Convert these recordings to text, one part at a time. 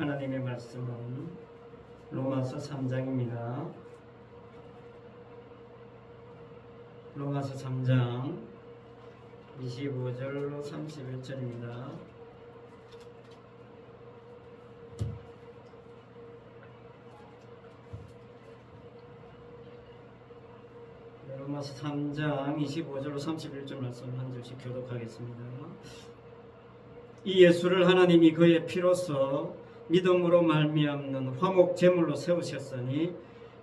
하나님의 말씀은 로마서 3장입니다. 로마서 3장 25절로 31절입니다. 로마서 3장 25절로 31절 말씀 한 절씩 교독하겠습니다. 이 예수를 하나님이 그의 피로써 믿음으로 말미암는 화목 제물로 세우셨으니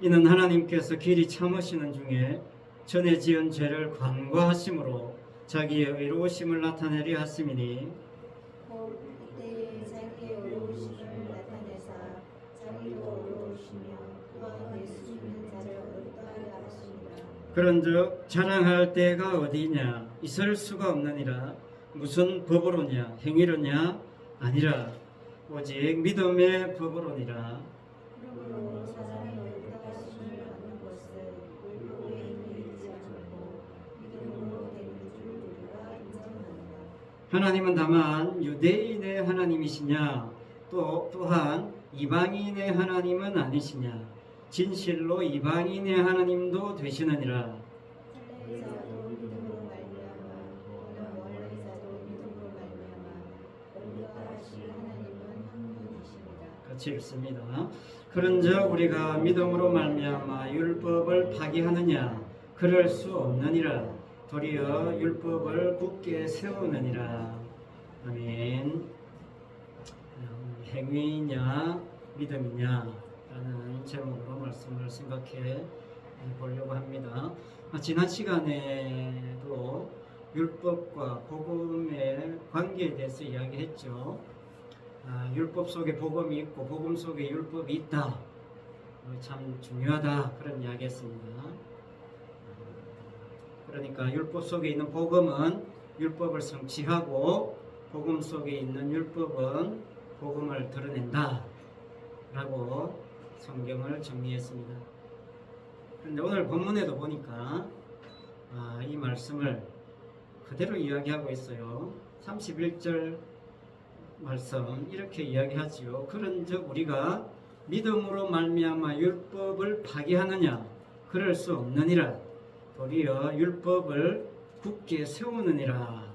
이는 하나님께서 길이 참으시는 중에 전에 지은 죄를 관과하심으로 자기의 의로우심을 나타내려 하심이니 이때에 자기의 의로우심을 나타내사 자기도 의로우시며 또한 예수 믿는 자를 의롭다하려 하시니라. 그런즉 자랑할 때가 어디냐 있을 수가 없느니라. 무슨 법으로냐 행위로냐 아니라 오직 믿음의 법으로니라. 그러므로 사람이 의롭다하심을 받는 것은 율법의 행위이지 않고 믿음으로 되는 줄 우리가 인정하노라. 하나님은 다만 유대인의 하나님이시냐 또한 이방인의 하나님은 아니시냐 진실로 이방인의 하나님도 되시느니라. 할례자도 믿음으로 말미암아 또는 원례자도 믿음으로 말미암아 의롭다하실 하나님은 한 분이시니라. 같이 읽습니다. 그런즉 우리가 믿음으로 말미암아 율법을 파기하느냐 그럴 수 없느니라. 도리어 율법을 굳게 세우느니라. 아멘. 행위냐 믿음이냐 라는 제목으로 말씀을 생각해 보려고 합니다. 지난 시간에도 율법과 복음의 관계에 대해서 이야기했죠. 율법 속에 복음이 있고 복음 속에 율법이 있다. 참 중요하다 그런 이야기했습니다. 그러니까 율법 속에 있는 복음은 율법을 성취하고 복음 속에 있는 율법은 복음을 드러낸다 라고 성경을 정리했습니다. 그런데 오늘 본문에도 보니까 이 말씀을 그대로 이야기하고 있어요. 31절 말씀 이렇게 이야기하지요. 그런즉 우리가 믿음으로 말미암아 율법을 파기하느냐 그럴 수 없느니라. 도리어 율법을 굳게 세우느니라.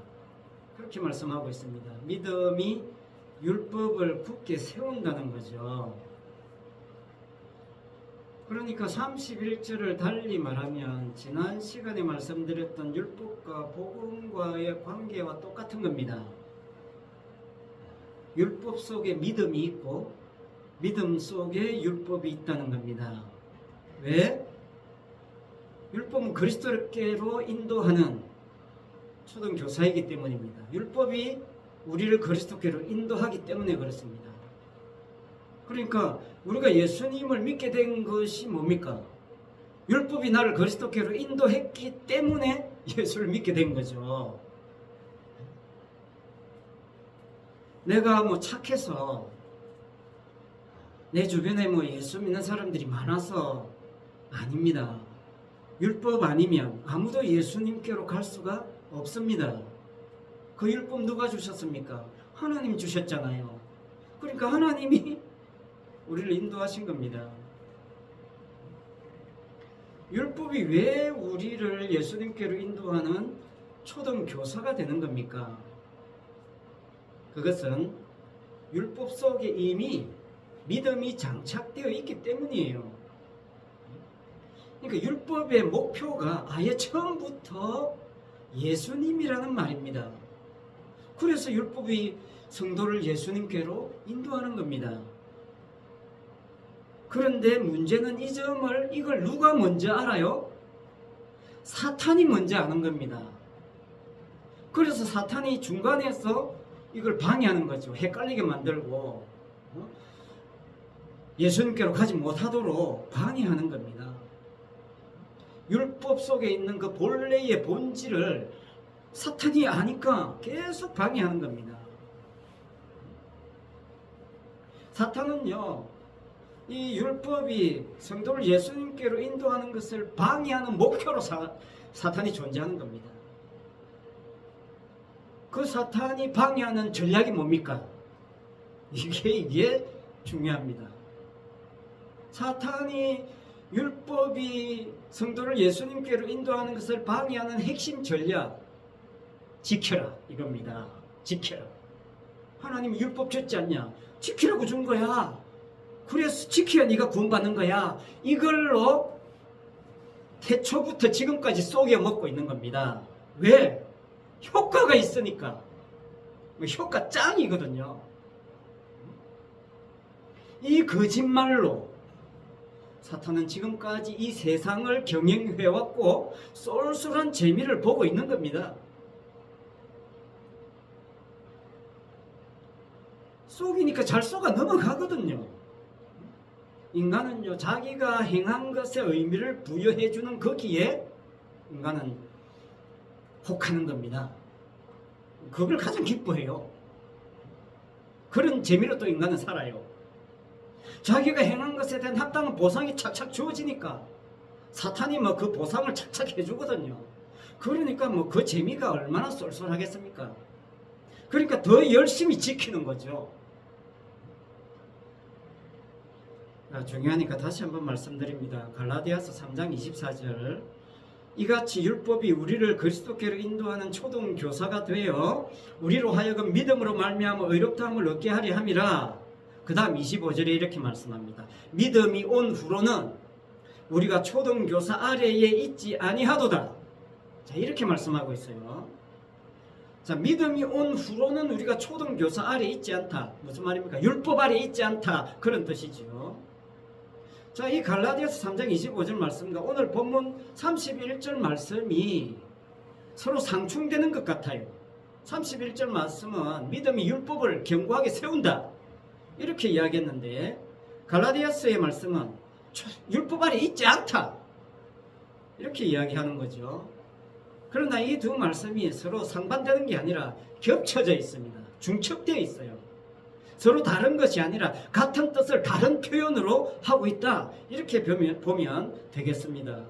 그렇게 말씀하고 있습니다. 믿음이 율법을 굳게 세운다는 거죠. 그러니까 31절을 달리 말하면 지난 시간에 말씀드렸던 율법과 복음과의 관계와 똑같은 겁니다. 율법 속에 믿음이 있고 믿음 속에 율법이 있다는 겁니다. 왜? 율법은 그리스도께로 인도하는 초등교사이기 때문입니다. 율법이 우리를 그리스도께로 인도하기 때문에 그렇습니다. 그러니까 우리가 예수님을 믿게 된 것이 뭡니까? 율법이 나를 그리스도께로 인도했기 때문에 예수를 믿게 된 거죠. 내가 착해서 내 주변에 예수 믿는 사람들이 많아서 아닙니다. 율법 아니면 아무도 예수님께로 갈 수가 없습니다. 그 율법 누가 주셨습니까? 하나님 주셨잖아요. 그러니까 하나님이 우리를 인도하신 겁니다. 율법이 왜 우리를 예수님께로 인도하는 초등교사가 되는 겁니까? 그것은 율법 속에 이미 믿음이 장착되어 있기 때문이에요. 그러니까 율법의 목표가 아예 처음부터 예수님이라는 말입니다. 그래서 율법이 성도를 예수님께로 인도하는 겁니다. 그런데 문제는 이 점을 이걸 누가 먼저 알아요? 사탄이 먼저 아는 겁니다. 그래서 사탄이 중간에서 이걸 방해하는 거죠. 헷갈리게 만들고 예수님께로 가지 못하도록 방해하는 겁니다. 율법 속에 있는 그 본래의 본질을 사탄이 아니까 계속 방해하는 겁니다. 사탄은요, 이 율법이 성도를 예수님께로 인도하는 것을 방해하는 목표로 사탄이 존재하는 겁니다. 그 사탄이 방해하는 전략이 뭡니까? 이게 중요합니다. 사탄이 율법이 성도를 예수님께로 인도하는 것을 방해하는 핵심 전략, 지켜라 이겁니다. 지켜라. 하나님이 율법 줬지 않냐? 지키라고 준 거야. 그래서 지켜야 네가 구원받는 거야. 이걸로 태초부터 지금까지 속여 먹고 있는 겁니다. 왜? 효과가 있으니까. 효과 짱이거든요. 이 거짓말로 사탄은 지금까지 이 세상을 경영해왔고 쏠쏠한 재미를 보고 있는 겁니다. 속이니까 잘 속아 넘어가거든요. 인간은요, 자기가 행한 것에 의미를 부여해주는 거기에 인간은 혹하는 겁니다. 그걸 가장 기뻐해요. 그런 재미로 또 인간은 살아요. 자기가 행한 것에 대한 합당한 보상이 착착 주어지니까 사탄이 뭐 그 보상을 착착 해주거든요. 그러니까 뭐 그 재미가 얼마나 쏠쏠하겠습니까? 그러니까 더 열심히 지키는 거죠. 중요하니까 다시 한번 말씀드립니다. 갈라디아서 3장 24절, 이같이 율법이 우리를 그리스도께로 인도하는 초등 교사가 되어 우리로 하여금 믿음으로 말미암아 의롭다함을 얻게 하려 함이라. 그 다음 25절에 이렇게 말씀합니다. 믿음이 온 후로는 우리가 초등 교사 아래에 있지 아니하도다. 자, 이렇게 말씀하고 있어요. 자, 믿음이 온 후로는 우리가 초등 교사 아래에 있지 않다. 무슨 말입니까? 율법 아래에 있지 않다. 그런 뜻이죠. 자, 이 갈라디아서 3장 25절 말씀과 오늘 본문 31절 말씀이 서로 상충되는 것 같아요. 31절 말씀은 믿음이 율법을 견고하게 세운다, 이렇게 이야기했는데, 갈라디아서의 말씀은 율법 아래 있지 않다, 이렇게 이야기하는 거죠. 그러나 이 두 말씀이 서로 상반되는 게 아니라 겹쳐져 있습니다. 중첩되어 있어요. 서로 다른 것이 아니라 같은 뜻을 다른 표현으로 하고 있다, 이렇게 보면 되겠습니다.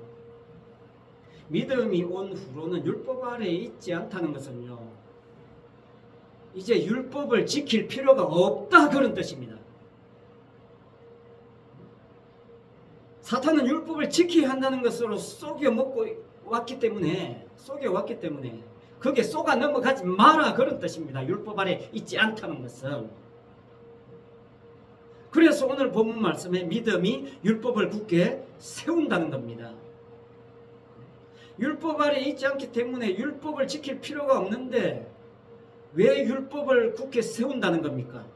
믿음이 온 후로는 율법 아래에 있지 않다는 것은요, 이제 율법을 지킬 필요가 없다, 그런 뜻입니다. 사탄은 율법을 지켜야 한다는 것으로 속여 왔기 때문에 거기에 속아 넘어가지 마라, 그런 뜻입니다. 율법 아래 있지 않다는 것은. 그래서 오늘 본문 말씀에 믿음이 율법을 굳게 세운다는 겁니다. 율법 아래 있지 않기 때문에 율법을 지킬 필요가 없는데 왜 율법을 굳게 세운다는 겁니까?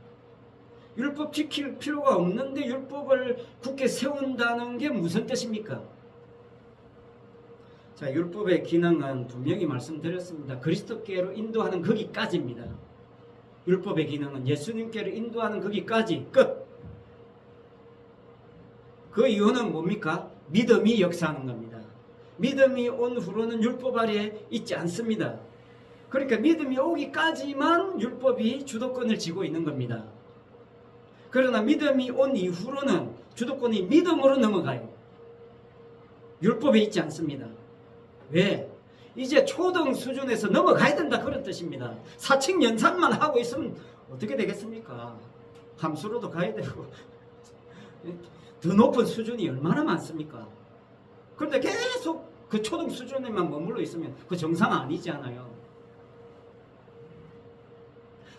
율법 지킬 필요가 없는데 율법을 굳게 세운다는 게 무슨 뜻입니까? 자, 율법의 기능은 분명히 말씀드렸습니다. 그리스도께로 인도하는 거기까지입니다. 율법의 기능은 예수님께로 인도하는 거기까지, 끝. 그 이유는 뭡니까? 믿음이 역사하는 겁니다. 믿음이 온 후로는 율법 아래에 있지 않습니다. 그러니까 믿음이 오기까지만 율법이 주도권을 쥐고 있는 겁니다. 그러나 믿음이 온 이후로는 주도권이 믿음으로 넘어가요. 율법에 있지 않습니다. 왜? 이제 초등 수준에서 넘어가야 된다, 그런 뜻입니다. 사칙 연산만 하고 있으면 어떻게 되겠습니까? 함수로도 가야 되고 더 높은 수준이 얼마나 많습니까? 그런데 계속 그 초등 수준에만 머물러 있으면 그 정상 아니지 않아요?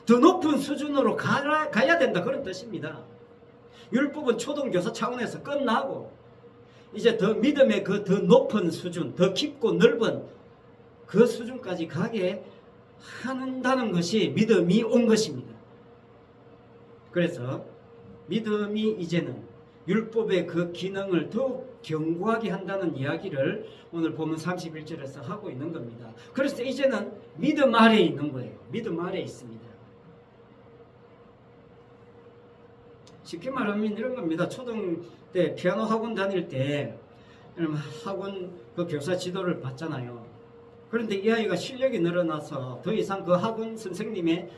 더 높은 수준으로 가야 된다, 그런 뜻입니다. 율법은 초등교사 차원에서 끝나고 이제 더 믿음의 그 더 높은 수준, 더 깊고 넓은 그 수준까지 가게 한다는 것이 믿음이 온 것입니다. 그래서 믿음이 이제는 율법의 그 기능을 더욱 견고하게 한다는 이야기를 오늘 본문 31절에서 하고 있는 겁니다. 그래서 이제는 믿음 아래에 있는 거예요. 믿음 아래에 있습니다. 쉽게 말하면 이런 겁니다. 초등 때 피아노 학원 다닐 때 학원 그 교사 지도를 받잖아요. 그런데 이 아이가 실력이 늘어나서 더 이상 그 학원 선생님의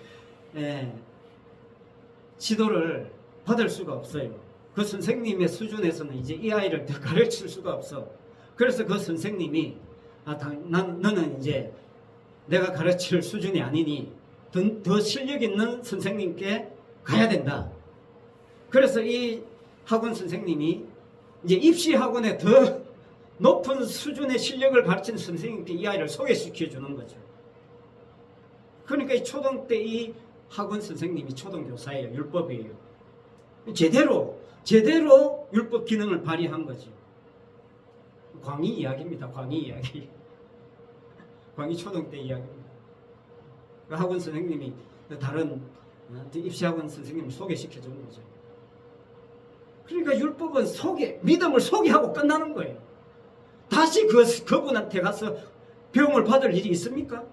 지도를 받을 수가 없어요. 그 선생님의 수준에서는 이제 이 아이를 더 가르칠 수가 없어. 그래서 그 선생님이 너는 이제 내가 가르칠 수준이 아니니 더 실력 있는 선생님께 가야 된다. 그래서 이 학원 선생님이 이제 입시 학원에 더 높은 수준의 실력을 가르치는 선생님께 이 아이를 소개시켜 주는 거죠. 그러니까 이 초등 때 이 학원 선생님이 초등교사예요. 율법이에요. 제대로 율법 기능을 발휘한 거죠. 광희 이야기입니다. 광희 이야기. 광희 초등 때 이야기입니다. 그 학원 선생님이 다른 입시학원 선생님을 소개시켜 준 거죠. 그러니까 율법은 믿음을 소개하고 끝나는 거예요. 다시 그분한테 가서 배움을 받을 일이 있습니까?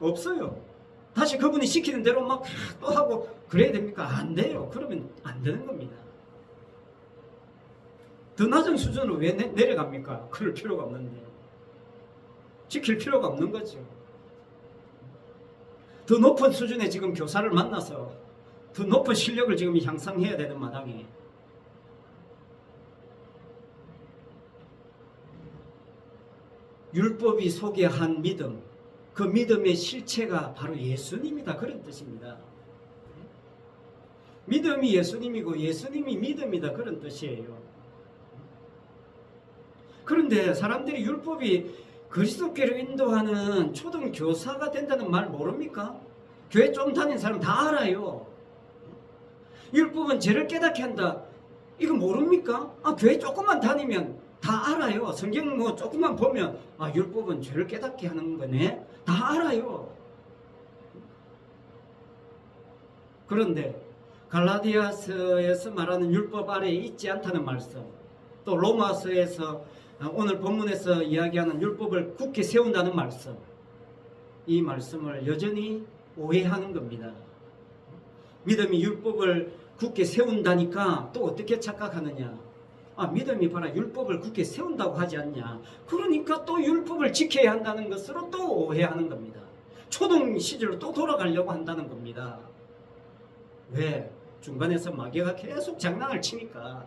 없어요. 다시 그분이 시키는 대로 막 또 하고 그래야 됩니까? 안 돼요. 그러면 안 되는 겁니다. 더 낮은 수준으로 왜 내려갑니까? 그럴 필요가 없는데. 지킬 필요가 없는 거죠. 더 높은 수준의 지금 교사를 만나서 더 높은 실력을 지금 향상해야 되는 마당에 율법이 소개한 믿음, 그 믿음의 실체가 바로 예수님이다. 그런 뜻입니다. 믿음이 예수님이고 예수님이 믿음이다. 그런 뜻이에요. 그런데 사람들이 율법이 그리스도께로 인도하는 초등교사가 된다는 말 모릅니까? 교회 좀 다닌 사람 다 알아요. 율법은 죄를 깨닫게 한다. 이거 모릅니까? 교회 조금만 다니면 다 알아요. 성경 뭐 조금만 보면 율법은 죄를 깨닫게 하는 거네. 다 알아요. 그런데 갈라디아서에서 말하는 율법 아래에 있지 않다는 말씀, 또 로마서에서 오늘 본문에서 이야기하는 율법을 굳게 세운다는 말씀, 이 말씀을 여전히 오해하는 겁니다. 믿음이 율법을 굳게 세운다니까 또 어떻게 착각하느냐? 믿음이 봐라 율법을 굳게 세운다고 하지 않냐? 그러니까 또 율법을 지켜야 한다는 것으로 또 오해하는 겁니다. 초등 시절로 또 돌아가려고 한다는 겁니다. 왜? 중간에서 마귀가 계속 장난을 치니까.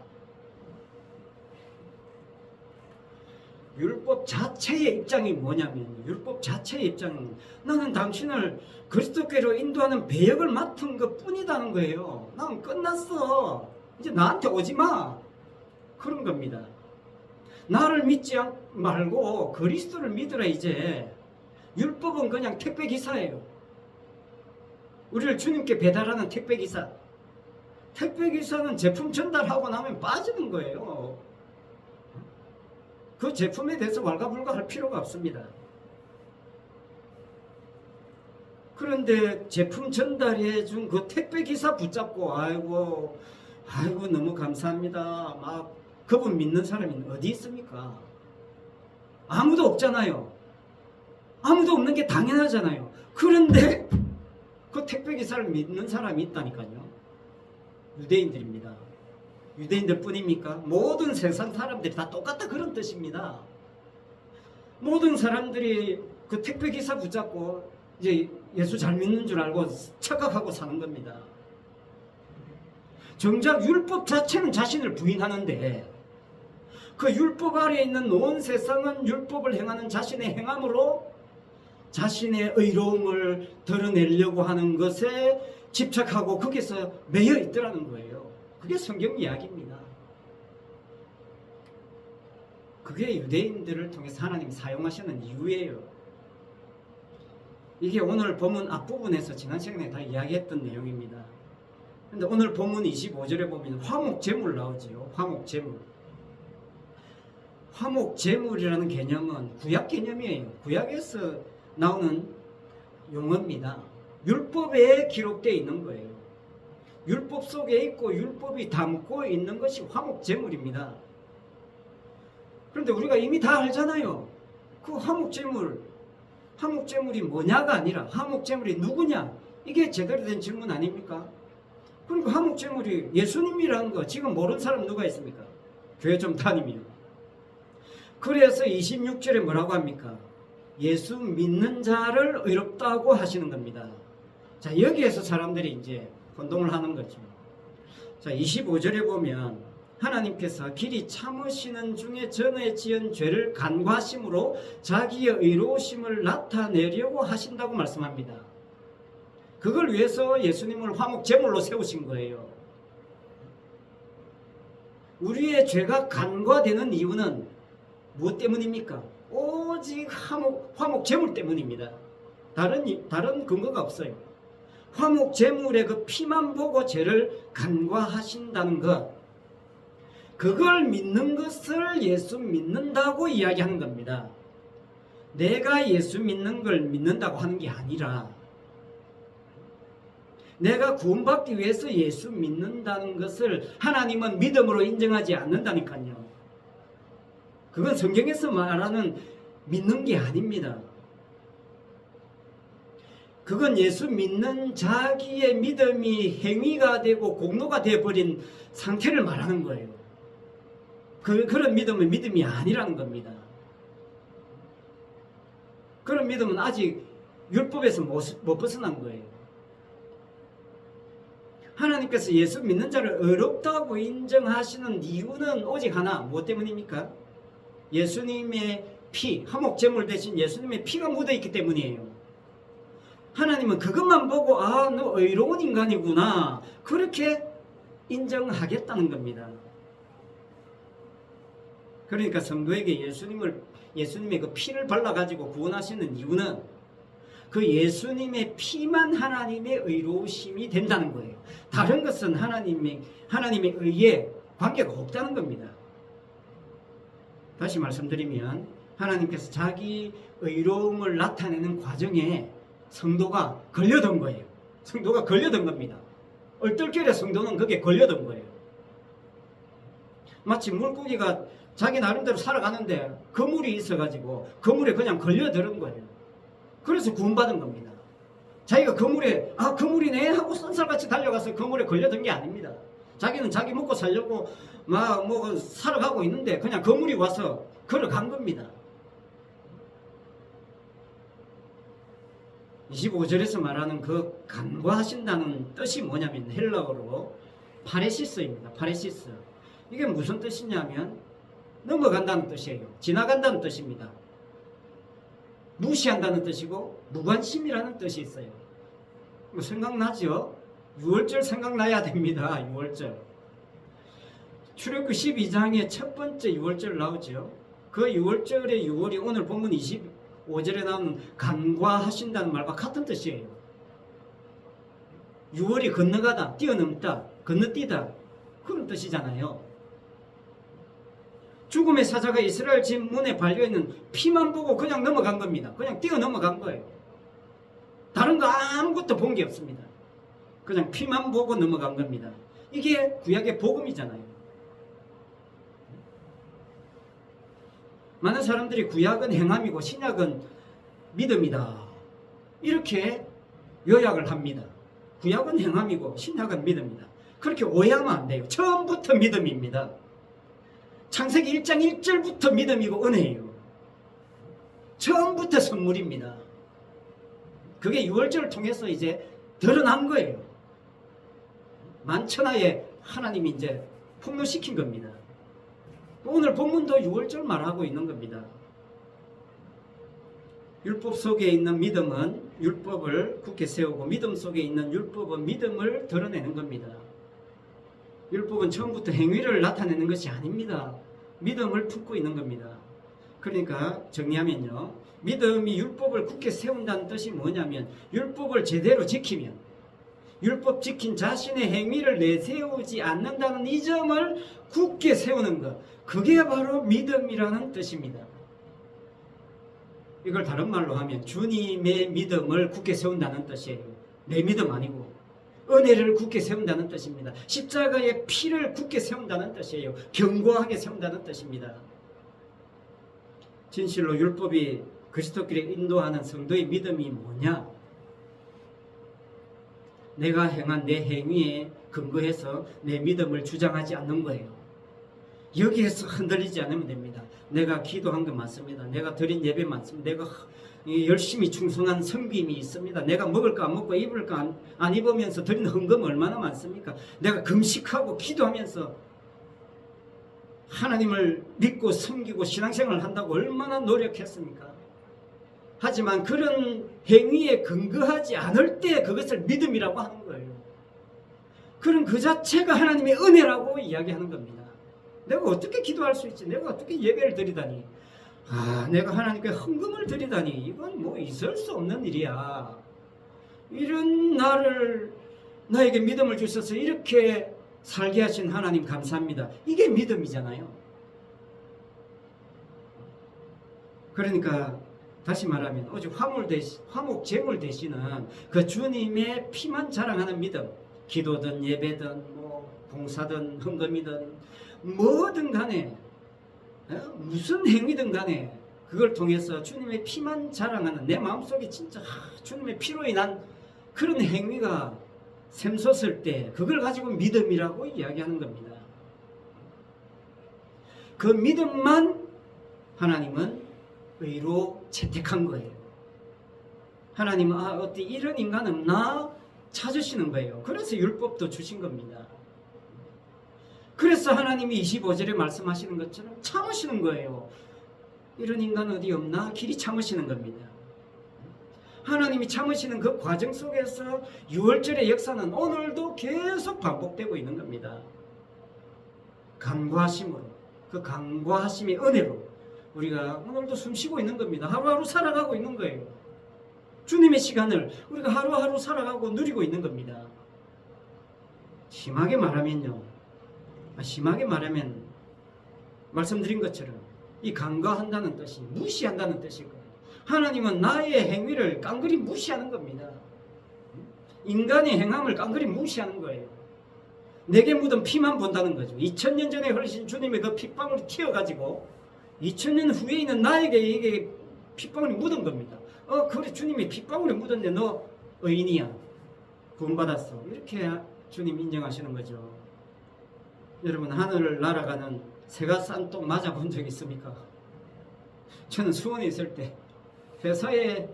율법 자체의 입장이 뭐냐면, 율법 자체의 입장은 나는 당신을 그리스도께로 인도하는 배역을 맡은 것 뿐이다는 거예요. 난 끝났어. 이제 나한테 오지 마. 그런 겁니다. 나를 믿지 말고 그리스도를 믿으라. 이제 율법은 그냥 택배기사예요. 우리를 주님께 배달하는 택배기사. 택배기사는 제품 전달하고 나면 빠지는 거예요. 그 제품에 대해서 왈가불가할 필요가 없습니다. 그런데 제품 전달해 준 그 택배기사 붙잡고 아이고 너무 감사합니다. 막 그분 믿는 사람이 어디 있습니까? 아무도 없잖아요. 아무도 없는 게 당연하잖아요. 그런데 그 택배기사를 믿는 사람이 있다니까요. 유대인들입니다. 유대인들 뿐입니까? 모든 세상 사람들이 다 똑같다 그런 뜻입니다. 모든 사람들이 그 택배기사 붙잡고 이제 예수 잘 믿는 줄 알고 착각하고 사는 겁니다. 정작 율법 자체는 자신을 부인하는데 그 율법 아래에 있는 온 세상은 율법을 행하는 자신의 행함으로 자신의 의로움을 드러내려고 하는 것에 집착하고 거기서 매여 있더라는 거예요. 그게 성경 이야기입니다. 그게 유대인들을 통해서 하나님이 사용하시는 이유예요. 이게 오늘 본문 앞부분에서 지난 시간에 다 이야기했던 내용입니다. 근데 오늘 본문 25절에 보면 화목제물 나오지요. 화목제물. 화목제물이라는 개념은 구약 개념이에요. 구약에서 나오는 용어입니다. 율법에 기록되어 있는 거예요. 율법 속에 있고 율법이 담고 있는 것이 화목제물입니다. 그런데 우리가 이미 다 알잖아요. 그 화목제물이 뭐냐가 아니라 화목제물이 누구냐? 이게 제대로 된 질문 아닙니까? 그러니까 화목제물이 예수님이라는 거 지금 모르는 사람 누가 있습니까? 교회 좀 다니면. 그래서 26절에 뭐라고 합니까? 예수 믿는 자를 의롭다고 하시는 겁니다. 자, 여기에서 사람들이 이제 혼동을 하는 거죠. 자, 25절에 보면 하나님께서 길이 참으시는 중에 전에 지은 죄를 간과하심으로 자기의 의로우심을 나타내려고 하신다고 말씀합니다. 그걸 위해서 예수님을 화목제물로 세우신 거예요. 우리의 죄가 간과되는 이유는 무엇 때문입니까? 오직 화목 제물 때문입니다. 다른 근거가 없어요. 화목 제물의 그 피만 보고 죄를 간과하신다는 것, 그걸 믿는 것을 예수 믿는다고 이야기하는 겁니다. 내가 예수 믿는 걸 믿는다고 하는 게 아니라 내가 구원받기 위해서 예수 믿는다는 것을 하나님은 믿음으로 인정하지 않는다니까요. 그건 성경에서 말하는 믿는 게 아닙니다. 그건 예수 믿는 자기의 믿음이 행위가 되고 공로가 되어버린 상태를 말하는 거예요. 그런 믿음은 믿음이 아니라는 겁니다. 그런 믿음은 아직 율법에서 못 벗어난 거예요. 하나님께서 예수 믿는 자를 의롭다고 인정하시는 이유는 오직 하나, 무엇 때문입니까? 예수님의 피, 화목제물 대신 예수님의 피가 묻어있기 때문이에요. 하나님은 그것만 보고 너 의로운 인간이구나, 그렇게 인정하겠다는 겁니다. 그러니까 성도에게 예수님의 그 피를 발라가지고 구원하시는 이유는 그 예수님의 피만 하나님의 의로우심이 된다는 거예요. 다른 것은 하나님의 의에 관계가 없다는 겁니다. 다시 말씀드리면 하나님께서 자기 의로움을 나타내는 과정에 성도가 걸려든 거예요. 성도가 걸려든 겁니다. 얼떨결에 성도는 거기에 걸려든 거예요. 마치 물고기가 자기 나름대로 살아가는데 그물이 있어가지고 그물에 그냥 걸려드는 거예요. 그래서 구원받은 겁니다. 자기가 그물이네 하고 쏜살같이 달려가서 그물에 걸려든 게 아닙니다. 자기는 자기 먹고 살려고 살아가고 있는데 그냥 그물이 와서 걸어간 겁니다. 25절에서 말하는 그 간과하신다는 뜻이 뭐냐면 헬라어로 파레시스입니다. 파레시스. 이게 무슨 뜻이냐면 넘어간다는 뜻이에요. 지나간다는 뜻입니다. 무시한다는 뜻이고 무관심이라는 뜻이 있어요. 뭐 생각나죠? 6월절 생각나야 됩니다. 6월절. 출애굽기 12장의 첫 번째 6월절 나오죠. 그 6월절의 6월이 오늘 본문 25절에 나오는 간과하신다는 말과 같은 뜻이에요. 6월이 건너가다, 뛰어넘다, 건너뛰다, 그런 뜻이잖아요. 죽음의 사자가 이스라엘 집 문에 발려있는 피만 보고 그냥 넘어간 겁니다. 그냥 뛰어 넘어간 거예요. 다른 거 아무것도 본 게 없습니다. 그냥 피만 보고 넘어간 겁니다. 이게 구약의 복음이잖아요. 많은 사람들이 구약은 행함이고 신약은 믿음이다, 이렇게 요약을 합니다. 구약은 행함이고 신약은 믿음이다. 그렇게 오해하면 안 돼요. 처음부터 믿음입니다. 창세기 1장 1절부터 믿음이고 은혜예요. 처음부터 선물입니다. 그게 6월절을 통해서 이제 드러난 거예요. 만천하에 하나님이 이제 폭로시킨 겁니다. 오늘 본문도 6월절 말하고 있는 겁니다. 율법 속에 있는 믿음은 율법을 굳게 세우고 믿음 속에 있는 율법은 믿음을 드러내는 겁니다. 율법은 처음부터 행위를 나타내는 것이 아닙니다. 믿음을 품고 있는 겁니다. 그러니까 정리하면요, 믿음이 율법을 굳게 세운다는 뜻이 뭐냐면 율법을 제대로 지키면, 율법 지킨 자신의 행위를 내세우지 않는다는 이 점을 굳게 세우는 것, 그게 바로 믿음이라는 뜻입니다. 이걸 다른 말로 하면 주님의 믿음을 굳게 세운다는 뜻이에요. 내 믿음 아니고 은혜를 굳게 세운다는 뜻입니다. 십자가의 피를 굳게 세운다는 뜻이에요. 견고하게 세운다는 뜻입니다. 진실로 율법이 그리스도끼리 인도하는 성도의 믿음이 뭐냐? 내가 행한 내 행위에 근거해서 내 믿음을 주장하지 않는 거예요. 여기에서 흔들리지 않으면 됩니다. 내가 기도한 거 맞습니다. 내가 드린 예배 맞습니다. 내가 열심히 충성한 섬김이 있습니다. 내가 먹을 거 안 먹고 입을 거 안 입으면서 드린 헌금 얼마나 많습니까? 내가 금식하고 기도하면서 하나님을 믿고 섬기고 신앙생활을 한다고 얼마나 노력했습니까? 하지만 그런 행위에 근거하지 않을 때 그것을 믿음이라고 하는 거예요. 그럼 그 자체가 하나님의 은혜라고 이야기하는 겁니다. 내가 어떻게 기도할 수 있지? 내가 어떻게 예배를 드리다니? 내가 하나님께 헌금을 드리다니 이건 뭐 있을 수 없는 일이야. 이런 나에게 믿음을 주셔서 이렇게 살게 하신 하나님 감사합니다. 이게 믿음이잖아요. 그러니까 다시 말하면 오직 화목 제물 되시는 그 주님의 피만 자랑하는 믿음, 기도든 예배든 뭐 봉사든 헌금이든 뭐든 간에 무슨 행위든 간에 그걸 통해서 주님의 피만 자랑하는 내 마음속에 진짜 주님의 피로 인한 그런 행위가 샘솟을 때 그걸 가지고 믿음이라고 이야기하는 겁니다. 그 믿음만 하나님은 의로 채택한 거예요. 하나님은 어디 이런 인간 없나 찾으시는 거예요. 그래서 율법도 주신 겁니다. 그래서 하나님이 25절에 말씀하시는 것처럼 참으시는 거예요. 이런 인간 어디 없나 길이 참으시는 겁니다. 하나님이 참으시는 그 과정 속에서 6월절의 역사는 오늘도 계속 반복되고 있는 겁니다. 간과하심으로, 그 간과하심의 은혜로 우리가 오늘도 숨쉬고 있는 겁니다. 하루하루 살아가고 있는 거예요. 주님의 시간을 우리가 하루하루 살아가고 누리고 있는 겁니다. 심하게 말하면 말씀드린 것처럼 이 간과한다는 뜻이 무시한다는 뜻이고, 하나님은 나의 행위를 깡그리 무시하는 겁니다. 인간의 행함을 깡그리 무시하는 거예요. 내게 묻은 피만 본다는 거죠. 2000년 전에 흘리신 주님의 그 핏방울이 튀어가지고 2000년 후에 있는 나에게 이게 핏방울이 묻은 겁니다. 그래 주님이 핏방울이 묻었네. 너 의인이야. 구원받았어. 이렇게 주님 인정하시는 거죠. 여러분, 하늘을 날아가는 새가 싼 똥 맞아본 적 있습니까? 저는 수원에 있을 때 회사에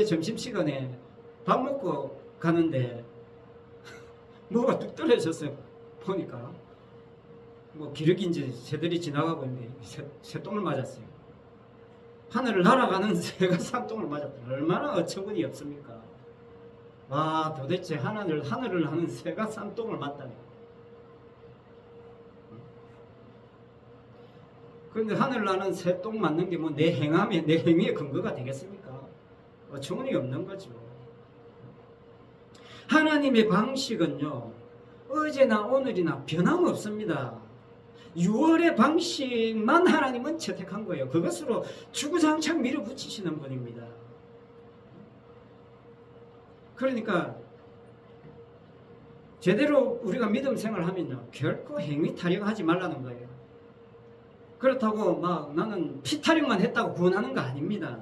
점심시간에 밥 먹고 가는데 뭐가 뚝 떨어졌어요. 보니까 뭐 기러기인지 새들이 지나가고 있는데 새똥을 맞았어요. 하늘을 날아가는 새가 싼 똥을 맞았다. 얼마나 어처구니 없습니까? 와, 도대체 하늘을 하는 새가 싼 똥을 맞다니. 그런데 하늘 나는 새 똥 맞는 게 뭐 내 행위의 근거가 되겠습니까? 어처구니 없는 거죠. 하나님의 방식은요, 어제나 오늘이나 변함없습니다. 6월의 방식만 하나님은 채택한 거예요. 그것으로 주구장창 밀어붙이시는 분입니다. 그러니까 제대로 우리가 믿음 생활하면요, 결코 행위 타령하지 말라는 거예요. 그렇다고 막 나는 피 타령만 했다고 구원하는 거 아닙니다.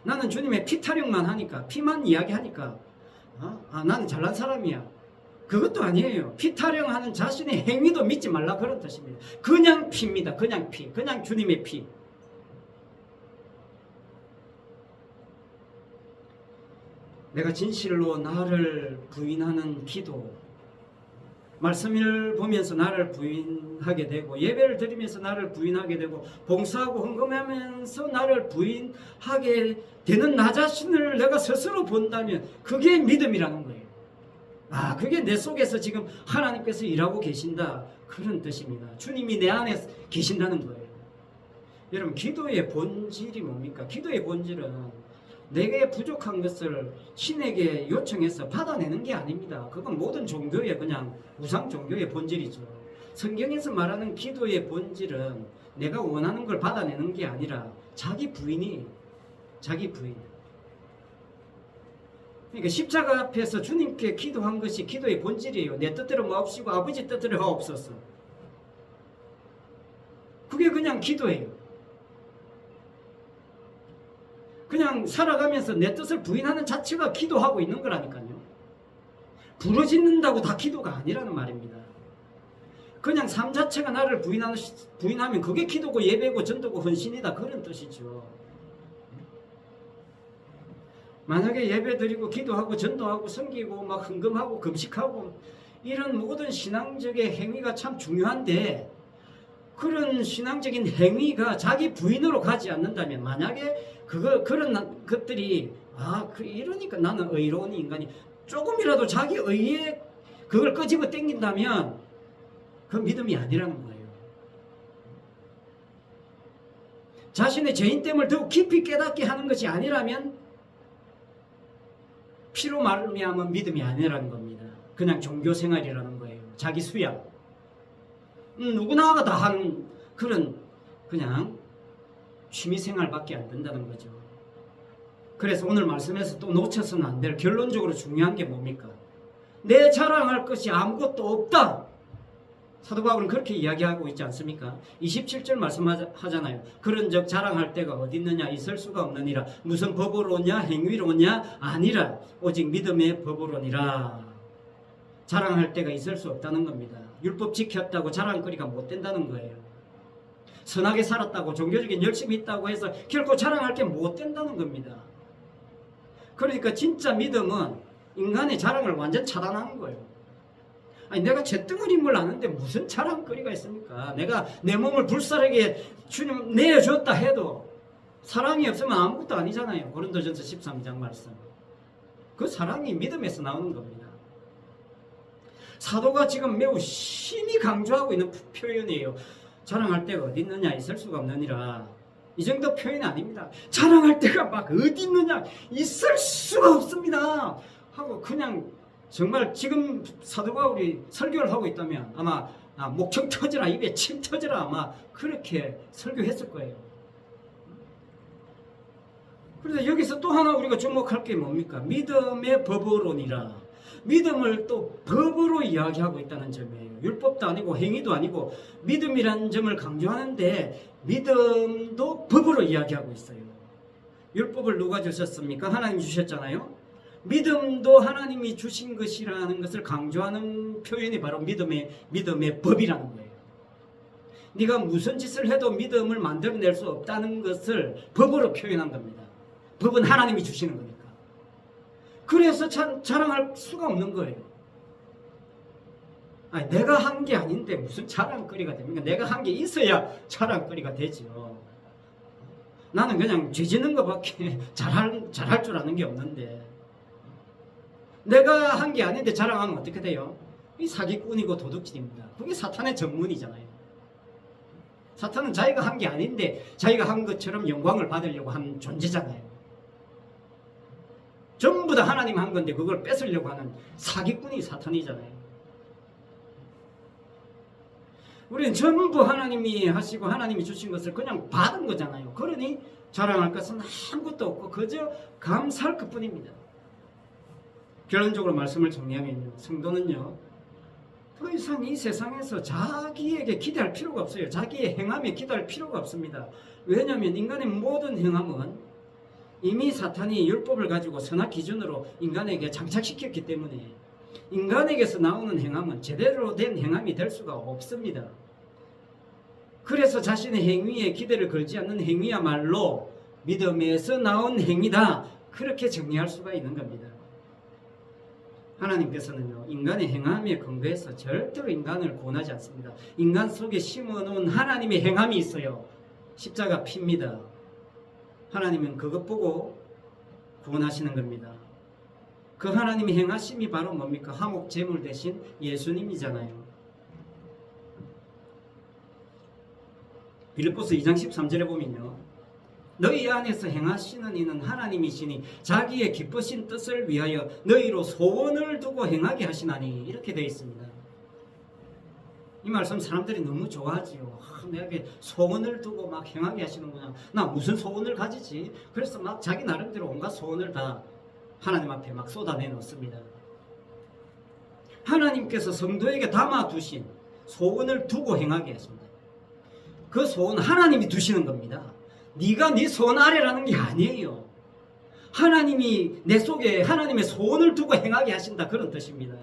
나는 주님의 피 타령만 하니까, 피만 이야기하니까 나는 잘난 사람이야. 그것도 아니에요. 피 타령하는 자신의 행위도 믿지 말라, 그런 뜻입니다. 그냥 피입니다. 그냥 피. 그냥 주님의 피. 내가 진실로 나를 부인하는 기도, 말씀을 보면서 나를 부인하게 되고, 예배를 드리면서 나를 부인하게 되고, 봉사하고 헌금하면서 나를 부인하게 되는 나 자신을 내가 스스로 본다면 그게 믿음이라는 거예요. 그게 내 속에서 지금 하나님께서 일하고 계신다, 그런 뜻입니다. 주님이 내 안에 계신다는 거예요. 여러분, 기도의 본질이 뭡니까? 기도의 본질은 내게 부족한 것을 신에게 요청해서 받아내는 게 아닙니다. 그건 모든 종교의 그냥 우상 종교의 본질이죠. 성경에서 말하는 기도의 본질은 내가 원하는 걸 받아내는 게 아니라 자기 부인. 그러니까 십자가 앞에서 주님께 기도한 것이 기도의 본질이에요. 내 뜻대로 마옵시고 아버지 뜻대로 하옵소서. 그게 그냥 기도예요. 그냥 살아가면서 내 뜻을 부인하는 자체가 기도하고 있는 거라니까요. 부러진다고 다 기도가 아니라는 말입니다. 그냥 삶 자체가 나를 부인하면 그게 기도고 예배고 전도고 헌신이다, 그런 뜻이죠. 만약에 예배드리고 기도하고 전도하고 섬기고 막 헌금하고 금식하고 이런 모든 신앙적인 행위가 참 중요한데, 그런 신앙적인 행위가 자기 부인으로 가지 않는다면, 만약에 그런 것들이 이러니까 나는 의로운 인간이 조금이라도 자기 의에 그걸 끄집어 당긴다면 그 믿음이 아니라는 거예요. 자신의 죄인됨을 더욱 깊이 깨닫게 하는 것이 아니라면 피로 말미암은 믿음이 아니라는 겁니다. 그냥 종교생활이라는 거예요. 자기 수양. 누구나가 다 하는 그런 그냥 취미생활밖에 안 된다는 거죠. 그래서 오늘 말씀에서 또 놓쳐서는 안 될 결론적으로 중요한 게 뭡니까? 내 자랑할 것이 아무것도 없다. 사도 바울은 그렇게 이야기하고 있지 않습니까? 27절 말씀하잖아요. 그런즉 자랑할 데가 어디 있느냐? 있을 수가 없느니라. 무슨 법으로냐? 행위로냐? 아니라 오직 믿음의 법으로니라. 자랑할 데가 있을 수 없다는 겁니다. 율법 지켰다고 자랑거리가 못 된다는 거예요. 선하게 살았다고 종교적인 열심이 있다고 해서 결코 자랑할 게 못 된다는 겁니다. 그러니까 진짜 믿음은 인간의 자랑을 완전 차단하는 거예요. 아니 내가 잿덩어리인 아는데 무슨 자랑거리가 있습니까? 내가 내 몸을 불사르게 주님 내어줬다 해도 사랑이 없으면 아무것도 아니잖아요. 고린도전서 13장 말씀. 그 사랑이 믿음에서 나오는 겁니다. 사도가 지금 매우 심히 강조하고 있는 표현이에요. 자랑할 데가 어디 있느냐? 있을 수가 없느니라. 이 정도 표현이 아닙니다. 자랑할 데가 막 어디 있느냐? 있을 수가 없습니다. 하고 그냥 정말 지금 사도 바울이 설교를 하고 있다면 아마 목청 터져라 입에 침 터져라 아마 그렇게 설교했을 거예요. 그래서 여기서 또 하나 우리가 주목할 게 뭡니까? 믿음의 법으로니라. 믿음을 또 법으로 이야기하고 있다는 점이에요. 율법도 아니고 행위도 아니고 믿음이라는 점을 강조하는데 믿음도 법으로 이야기하고 있어요. 율법을 누가 주셨습니까? 하나님 주셨잖아요. 믿음도 하나님이 주신 것이라는 것을 강조하는 표현이 바로 믿음의 법이라는 거예요. 네가 무슨 짓을 해도 믿음을 만들어낼 수 없다는 것을 법으로 표현한 겁니다. 법은 하나님이 주시는 거니까. 그래서 자랑할 수가 없는 거예요. 아니, 내가 한 게 아닌데 무슨 자랑거리가 됩니까? 내가 한 게 있어야 자랑거리가 되죠. 나는 그냥 죄 짓는 것밖에 잘할 줄 아는 게 없는데 내가 한 게 아닌데 자랑하면 어떻게 돼요? 이 사기꾼이고 도둑질입니다. 그게 사탄의 전문이잖아요. 사탄은 자기가 한 게 아닌데 자기가 한 것처럼 영광을 받으려고 한 존재잖아요. 전부 다 하나님 한 건데 그걸 뺏으려고 하는 사기꾼이 사탄이잖아요. 우리는 전부 하나님이 하시고 하나님이 주신 것을 그냥 받은 거잖아요. 그러니 자랑할 것은 아무것도 없고 그저 감사할 것뿐입니다. 결론적으로 말씀을 정리하면요, 성도는요 더 이상 이 세상에서 자기에게 기대할 필요가 없어요. 자기의 행함에 기대할 필요가 없습니다. 왜냐하면 인간의 모든 행함은 이미 사탄이 율법을 가지고 선악 기준으로 인간에게 장착시켰기 때문에 인간에게서 나오는 행함은 제대로 된 행함이 될 수가 없습니다. 그래서 자신의 행위에 기대를 걸지 않는 행위야말로 믿음에서 나온 행위다, 그렇게 정리할 수가 있는 겁니다. 하나님께서는요 인간의 행함에 근거해서 절대로 인간을 구원하지 않습니다. 인간 속에 심어놓은 하나님의 행함이 있어요. 십자가 피입니다. 하나님은 그것 보고 구원하시는 겁니다. 그 하나님의 행하심이 바로 뭡니까? 화목 제물 대신 예수님이잖아요. 빌립보서 2장 13절에 보면요, 너희 안에서 행하시는 이는 하나님이시니 자기의 기쁘신 뜻을 위하여 너희로 소원을 두고 행하게 하시나니, 이렇게 되어 있습니다. 이 말씀 사람들이 너무 좋아하지요. 내가 소원을 두고 막 행하게 하시는구나. 나 무슨 소원을 가지지? 그래서 막 자기 나름대로 온갖 소원을 다 하나님 앞에 막 쏟아내 놓습니다. 하나님께서 성도에게 담아두신 소원을 두고 행하게 하십니다. 그 소원 하나님이 두시는 겁니다. 네가 네 소원 아래라는 게 아니에요. 하나님이 내 속에 하나님의 소원을 두고 행하게 하신다, 그런 뜻입니다.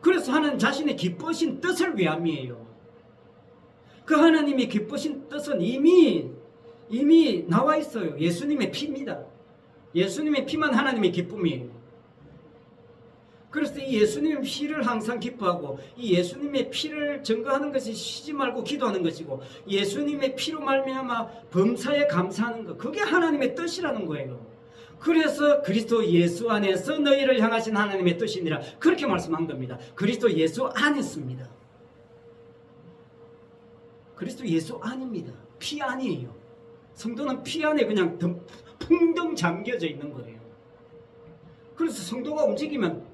그래서 하나님 자신의 기쁘신 뜻을 위함이에요. 그 하나님의 기쁘신 뜻은 이미 나와 있어요. 예수님의 피입니다. 예수님의 피만 하나님의 기쁨이에요. 그래서 이 예수님의 피를 항상 기뻐하고 이 예수님의 피를 증거하는 것이 쉬지 말고 기도하는 것이고 예수님의 피로 말미암아 범사에 감사하는 것, 그게 하나님의 뜻이라는 거예요. 그래서 그리스도 예수 안에서 너희를 향하신 하나님의 뜻이니라, 그렇게 말씀한 겁니다. 그리스도 예수 안에 있습니다. 그리스도 예수 안입니다. 피 안이에요. 성도는 피 안에 그냥 풍덩 잠겨져 있는 거예요. 그래서 성도가 움직이면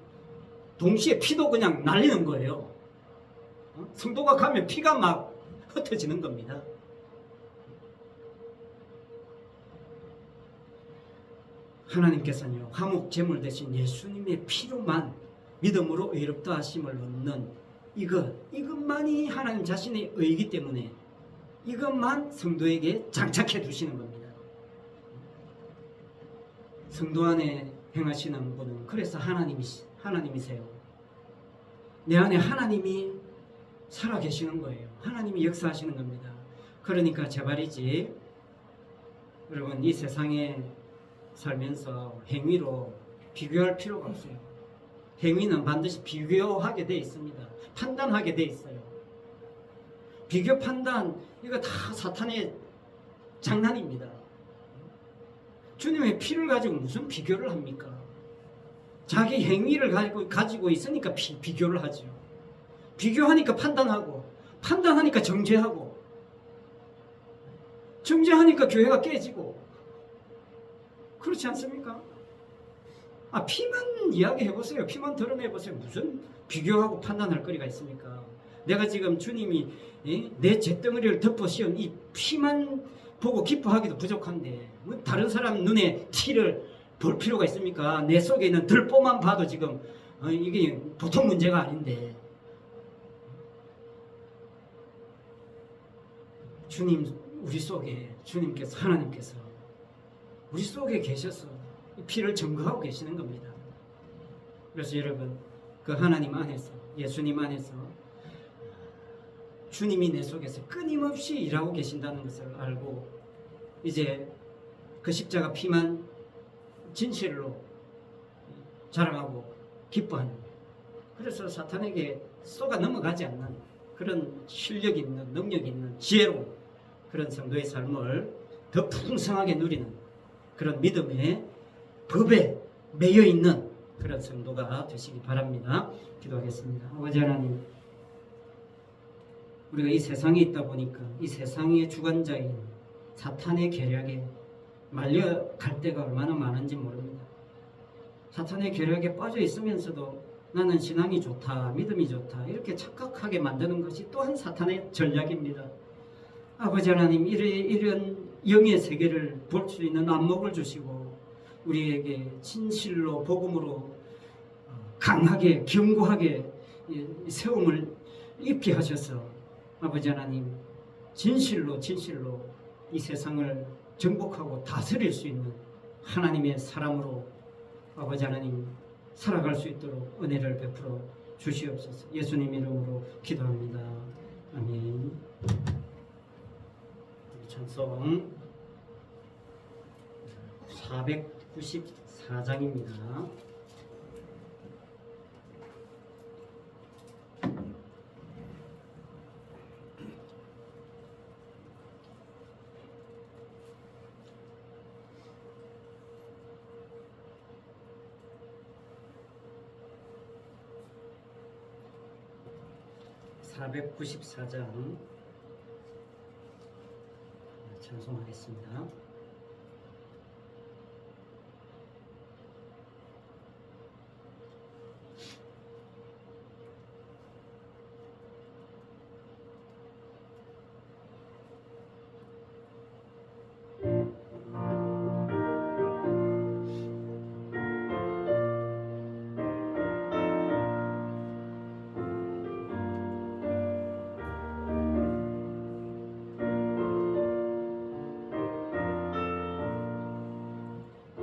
동시에 피도 그냥 날리는 거예요. 성도가 가면 피가 막 흩어지는 겁니다. 하나님께서는요, 화목 제물 대신 예수님의 피로만 믿음으로 의롭다 하심을 얻는 이것만이 하나님 자신의 의이기 때문에 이것만 성도에게 장착해 두시는 겁니다. 성도 안에 행하시는 분은 그래서 하나님이세요. 내 안에 하나님이 살아 계시는 거예요. 하나님이 역사하시는 겁니다. 그러니까 제발이지, 여러분, 이 세상에 살면서 행위로 비교할 필요가 없어요. 행위는 반드시 비교하게 돼 있습니다. 판단하게 돼 있어요. 비교 판단, 이거 다 사탄의 장난입니다. 주님의 피를 가지고 무슨 비교를 합니까? 자기 행위를 가지고 있으니까 비교를 하죠. 비교하니까 판단하고, 판단하니까 정죄하고, 정죄하니까 교회가 깨지고, 그렇지 않습니까? 피만 이야기해보세요. 피만 드러내보세요. 무슨 비교하고 판단할 거리가 있습니까? 내가 지금 주님이 내 잿덩어리를 덮어 씌운 이 피만 보고 기뻐하기도 부족한데 다른 사람 눈에 티를 볼 필요가 있습니까? 내 속에 있는 들보만 봐도 지금 이게 보통 문제가 아닌데, 주님, 우리 속에 주님께서, 하나님께서 우리 속에 계셔서 피를 증거하고 계시는 겁니다. 그래서 여러분, 그 하나님 안에서, 예수님 안에서 주님이 내 속에서 끊임없이 일하고 계신다는 것을 알고 이제 그 십자가 피만 진실로 자랑하고 기뻐하는, 그래서 사탄에게 쏘가 넘어가지 않는 그런 실력 있는, 능력 있는, 지혜로운 그런 성도의 삶을 더 풍성하게 누리는 그런 믿음의 법에 매여 있는 그런 성도가 되시기 바랍니다. 기도하겠습니다. 아버지 하나님, 우리가 이 세상에 있다 보니까 이 세상의 주관자인 사탄의 계략에 말려갈 때가 얼마나 많은지 모릅니다. 사탄의 계략에 빠져 있으면서도 나는 신앙이 좋다, 믿음이 좋다, 이렇게 착각하게 만드는 것이 또한 사탄의 전략입니다. 아버지 하나님, 이런 영의 세계를 볼 수 있는 안목을 주시고 우리에게 진실로 복음으로 강하게 견고하게 세움을 입게 하셔서 아버지 하나님, 진실로 이 세상을 정복하고 다스릴 수 있는 하나님의 사람으로 아버지 하나님 살아갈 수 있도록 은혜를 베풀어 주시옵소서. 예수님 이름으로 기도합니다. 아멘. 찬송 494장입니다. 찬송하겠습니다.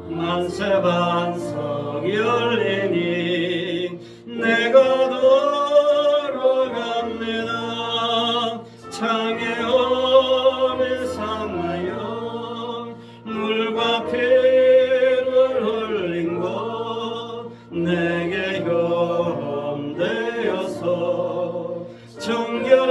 만세반석 열리니 내가 돌아갑니다. 창에 오를 삼하여 물과 피를 흘린 것 내게 험되어서 정결하게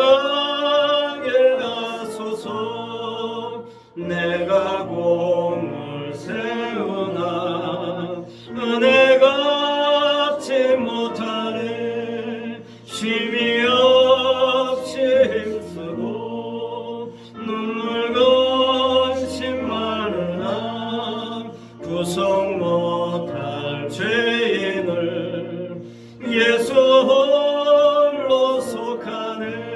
가소서. 내가 공을 세우나 은혜 갖지 못하네. 쉼이 없이 힘쓰고 눈물 예수 홀로 속하네.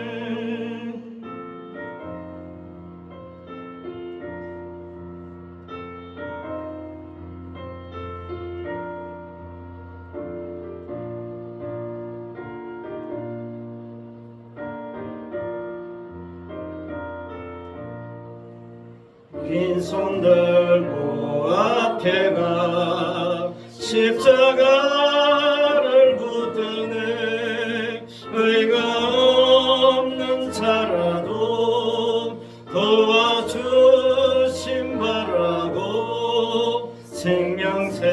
빈손 들고 앞에 가 십자가를 붙드네. 의가 없는 자라도 도와주심 바라고 생명샘에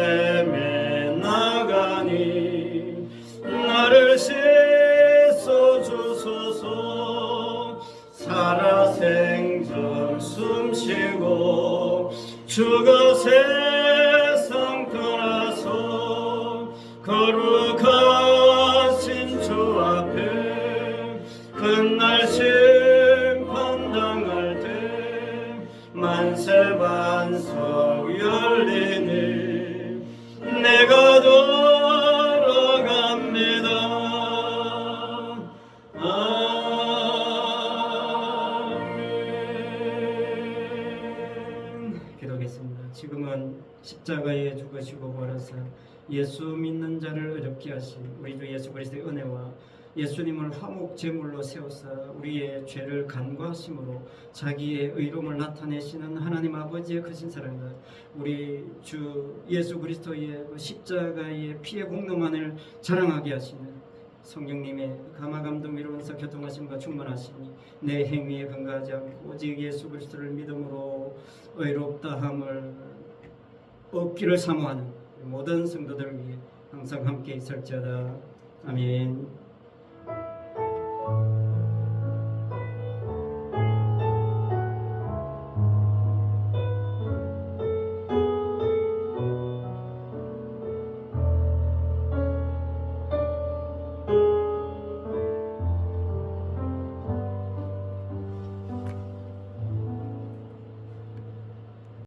나가니 나를 씻어 주소서. 살아 생전 숨쉬고 주가 세상 떠나서 거룩하신 주 앞에 그날 심판당할 때 만세 반석 열리니 내가 돌아갑니다. 기도하겠습니다. 지금은 십자가에 죽으시고 부활하사 예수 믿는 자를 어렵게 하신 우리 주 예수 그리스도의 은혜와 예수님을 화목 제물로 세우사 우리의 죄를 간과하심으로 자기의 의로움을 나타내시는 하나님 아버지의 크신 사랑과 우리 주 예수 그리스도의 그 십자가의 피의 공로만을 자랑하게 하시는 성령님의 감화감동 위로원서 교통하심과 충만하시니 내 행위에 근거하지 않고 오직 예수 그리스도를 믿음으로 의롭다함을 얻기를 사모하는 모든 성도들 위해 항상 함께 있을지어다. 아멘.